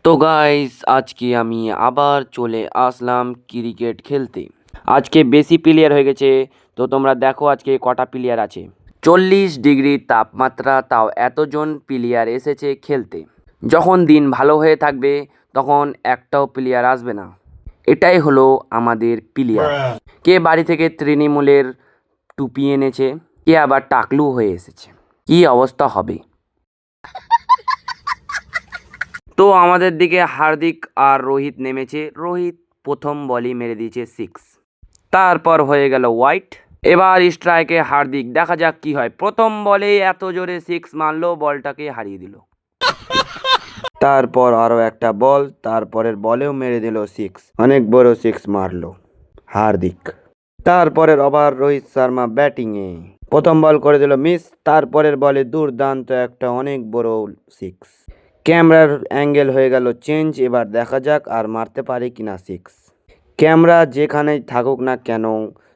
তো গাইস আজকে আমি আবার চলে আসলাম ক্রিকেট খেলতে। আজকে বেশি প্লেয়ার হয়ে গেছে। তো তোমরা দেখো আজকে কটা প্লেয়ার আছে। 40 ডিগ্রি তাপমাত্রা, তাও এতজন প্লেয়ার এসেছে খেলতে। যখন দিন ভালো হয়ে থাকবে তখন একটাও প্লেয়ার আসবে না। এটাই হলো আমাদের প্লেয়ার। কে বাড়ি থেকে তৃণমূলের টুপি এনেছে, কে আবার টাকলু হয়ে এসেছে। কি অবস্থা হবে। তো আমাদের দিকে হার্দিক আর রোহিত নেমেছে। রোহিত প্রথম বলই মেরে দিয়েছে 6। তারপর হয়ে গেল হোয়াইট। এবার স্ট্রাইকে হার্দিক, দেখা যাক কি হয়। প্রথম বলেই এত জোরে 6 মারলো, বলটাকে হারিয়ে দিল। তারপর আরো একটা বল, তারপরের বলেও মেরে দিল 6। অনেক বড় 6 মারলো হার্দিক। তারপরের ওভার রোহিত শর্মা ব্যাটিংয়ে প্রথম বল করে দিল মিস, তারপরের বলে দুর্দান্ত একটা অনেক বড় 6। ক্যামেরার অ্যাঙ্গেল হয়ে গেল চেঞ্জ। এবার দেখা যাক আর মারতে পারে কিনা 6। ক্যামেরা যেখানেই থাকুক না কেন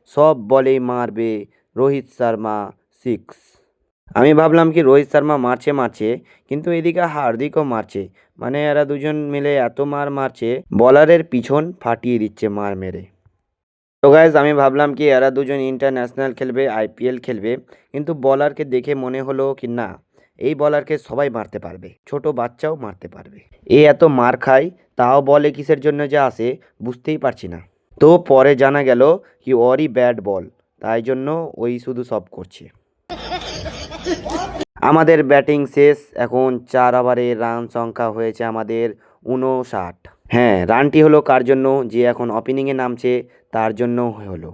সব বলেই মারবে রোহিত শর্মা 6। আমি ভাবলাম কি রোহিত শর্মা মারছে, কিন্তু এদিকে হার্দিকও মারছে। মানে এরা দুজন মিলে এত মার মারছে, বলারের পিছন ফাটিয়ে দিচ্ছে মার মেরে। তো গাইজ আমি ভাবলাম কি এরা দুজন ইন্টারন্যাশনাল খেলবে, আইপিএল খেলবে, কিন্তু বলারকে দেখে মনে হলো কি না, এই বলারকে সবাই মারতে পারবে, ছোট বাচ্চাও মারতে পারবে। এ এত মার খায় তাও বলে কিসের জন্য যে আসে বুঝতেই পারছি না। তো পরে জানা গেল কি ওরই ব্যাট বল, তাই জন্য ওই শুধু সব করছে। আমাদের ব্যাটিং শেষ। এখন 4 ওভারে রান সংখ্যা হয়েছে আমাদের 59। হ্যাঁ, রানটি হলো কার জন্য, যে এখন ওপেনিংয়ে নামছে তার জন্য হলো।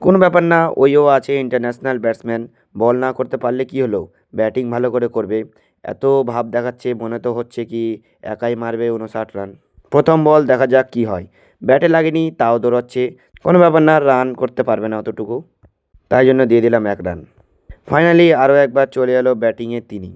কোনো ব্যাপার না, ওইও আছে ইন্টারন্যাশনাল ব্যাটসম্যান। বল না করতে পারলে কি হলো, ব্যাটিং ভালো করে করবে। এত ভাব দেখাচ্ছে, মনে তো হচ্ছে কি একাই মারবে 59 রান। প্রথম বল, দেখা যাক কি হয়। ব্যাটে লাগেনি তাও দৌড়াচ্ছে। কোনো ব্যাপার না, রান করতে পারবে না অতটুকু, তাই জন্য দিয়ে দিলাম 1 রান। ফাইনালি আরও একবার চলে এলো ব্যাটিংয়ে তিনি।